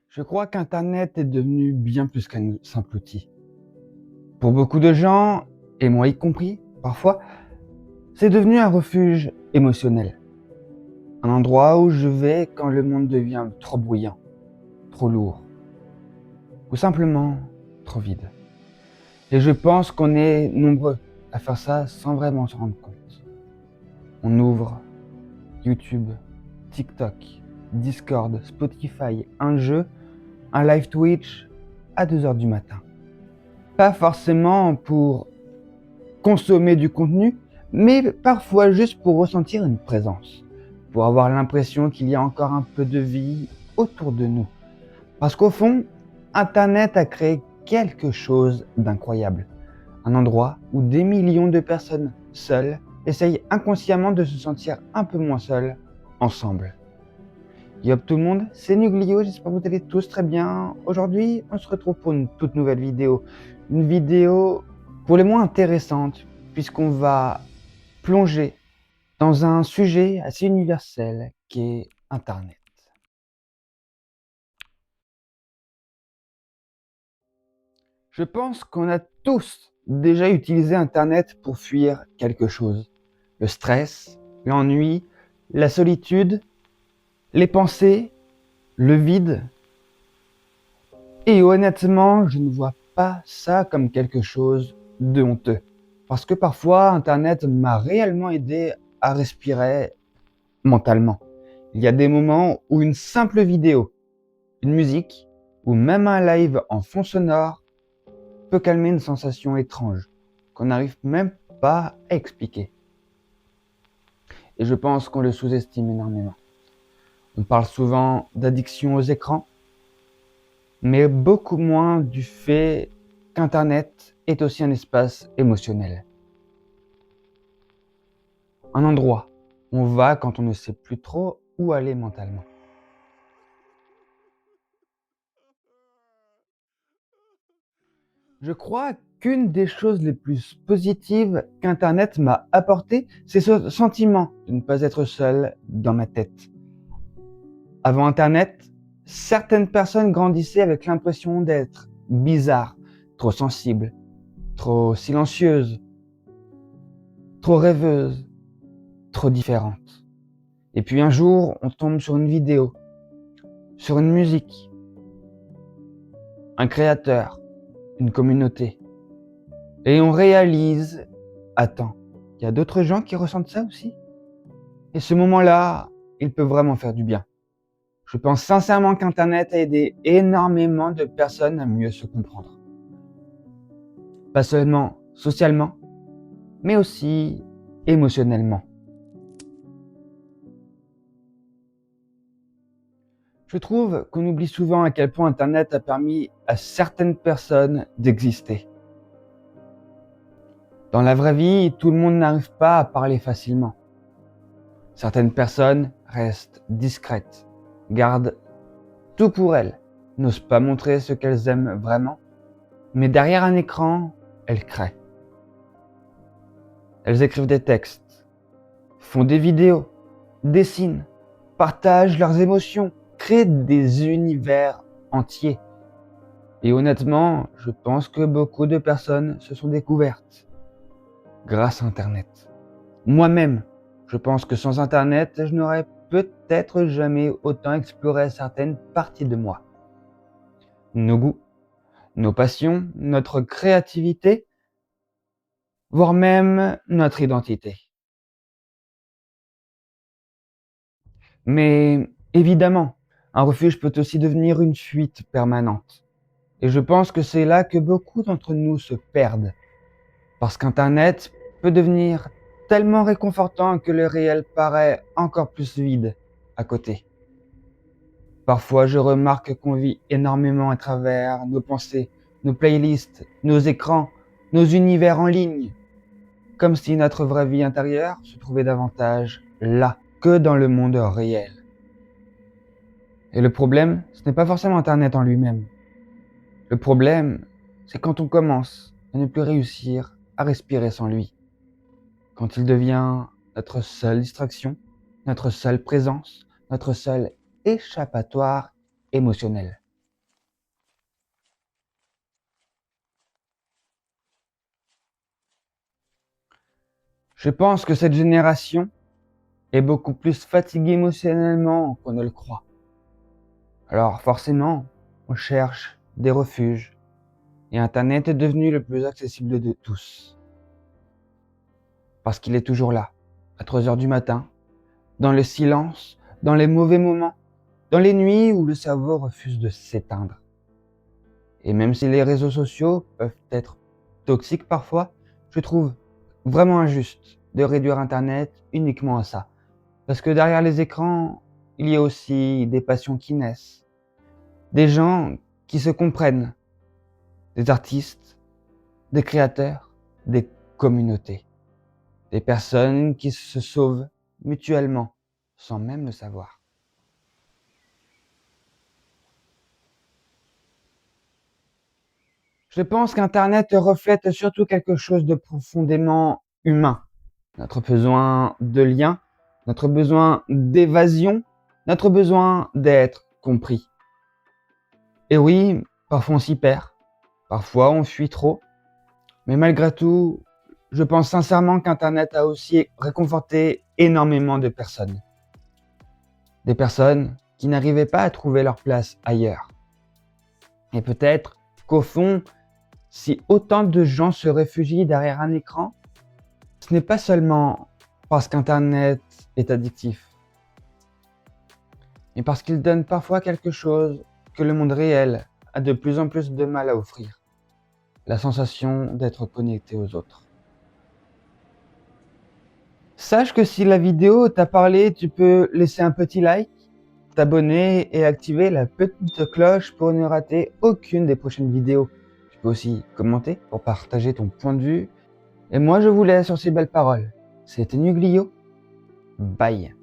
Je crois qu'Internet est devenu bien plus qu'un simple outil. Pour beaucoup de gens, et moi y compris, parfois, c'est devenu un refuge émotionnel. Un endroit où je vais quand le monde devient trop bruyant, trop lourd, ou simplement trop vide. Et je pense qu'on est nombreux à faire ça sans vraiment se rendre compte. On ouvre YouTube, TikTok, Discord, Spotify, un jeu, un live Twitch à 2 heures du matin. Pas forcément pour consommer du contenu, mais parfois juste pour ressentir une présence, pour avoir l'impression qu'il y a encore un peu de vie autour de nous. Parce qu'au fond, Internet a créé quelque chose d'incroyable. Un endroit où des millions de personnes seules essayent inconsciemment de se sentir un peu moins seules ensemble. Yop tout le monde, c'est Nuglio, j'espère que vous allez tous très bien. Aujourd'hui, on se retrouve pour une toute nouvelle vidéo. Une vidéo pour les moins intéressante, puisqu'on va plonger dans un sujet assez universel qui est Internet. Je pense qu'on a tous déjà utilisé Internet pour fuir quelque chose. Le stress, l'ennui, la solitude, les pensées, le vide. Et honnêtement, je ne vois pas ça comme quelque chose de honteux. Parce que parfois, Internet m'a réellement aidé à respirer mentalement. Il y a des moments où une simple vidéo, une musique ou même un live en fond sonore peut calmer une sensation étrange qu'on n'arrive même pas à expliquer. Et je pense qu'on le sous-estime énormément. On parle souvent d'addiction aux écrans, mais beaucoup moins du fait qu'Internet est aussi un espace émotionnel. Un endroit où on va quand on ne sait plus trop où aller mentalement. Je crois qu'une des choses les plus positives qu'Internet m'a apporté, c'est ce sentiment de ne pas être seul dans ma tête. Avant Internet, certaines personnes grandissaient avec l'impression d'être bizarres, trop sensibles, trop silencieuses, trop rêveuses, trop différentes. Et puis un jour, on tombe sur une vidéo, sur une musique, un créateur, une communauté. Et on réalise, attends, il y a d'autres gens qui ressentent ça aussi? Et ce moment-là, il peut vraiment faire du bien. Je pense sincèrement qu'Internet a aidé énormément de personnes à mieux se comprendre. Pas seulement socialement, mais aussi émotionnellement. Je trouve qu'on oublie souvent à quel point Internet a permis à certaines personnes d'exister. Dans la vraie vie, tout le monde n'arrive pas à parler facilement. Certaines personnes restent discrètes, gardent tout pour elles, n'osent pas montrer ce qu'elles aiment vraiment, mais derrière un écran, elles créent. Elles écrivent des textes, font des vidéos, dessinent, partagent leurs émotions, créent des univers entiers. Et honnêtement, je pense que beaucoup de personnes se sont découvertes grâce à Internet. Moi-même, je pense que sans Internet, je n'aurais peut-être jamais autant exploré certaines parties de moi. Nos goûts, nos passions, notre créativité, voire même notre identité. Mais évidemment, un refuge peut aussi devenir une fuite permanente. Et je pense que c'est là que beaucoup d'entre nous se perdent. Parce qu'Internet peut devenir tellement réconfortant que le réel paraît encore plus vide à côté. Parfois, je remarque qu'on vit énormément à travers nos pensées, nos playlists, nos écrans, nos univers en ligne, comme si notre vraie vie intérieure se trouvait davantage là que dans le monde réel. Et le problème, ce n'est pas forcément Internet en lui-même. Le problème, c'est quand on commence à ne plus réussir à respirer sans lui. Quand il devient notre seule distraction, notre seule présence, notre seul échappatoire émotionnel. Je pense que cette génération est beaucoup plus fatiguée émotionnellement qu'on ne le croit. Alors forcément, on cherche des refuges et Internet est devenu le plus accessible de tous. Parce qu'il est toujours là, à 3 heures du matin, dans le silence, dans les mauvais moments, dans les nuits où le cerveau refuse de s'éteindre. Et même si les réseaux sociaux peuvent être toxiques parfois, je trouve vraiment injuste de réduire Internet uniquement à ça. Parce que derrière les écrans, il y a aussi des passions qui naissent, des gens qui se comprennent, des artistes, des créateurs, des communautés, des personnes qui se sauvent mutuellement sans même le savoir. Je pense qu'Internet reflète surtout quelque chose de profondément humain. Notre besoin de lien, notre besoin d'évasion, notre besoin d'être compris. Et oui, parfois on s'y perd, parfois on fuit trop, mais malgré tout, je pense sincèrement qu'Internet a aussi réconforté énormément de personnes. Des personnes qui n'arrivaient pas à trouver leur place ailleurs. Et peut-être qu'au fond, si autant de gens se réfugient derrière un écran, ce n'est pas seulement parce qu'Internet est addictif, mais parce qu'il donne parfois quelque chose que le monde réel a de plus en plus de mal à offrir. La sensation d'être connecté aux autres. Sache que si la vidéo t'a parlé, tu peux laisser un petit like, t'abonner et activer la petite cloche pour ne rater aucune des prochaines vidéos. Tu peux aussi commenter pour partager ton point de vue. Et moi je vous laisse sur ces belles paroles. C'était Nuglio. Bye.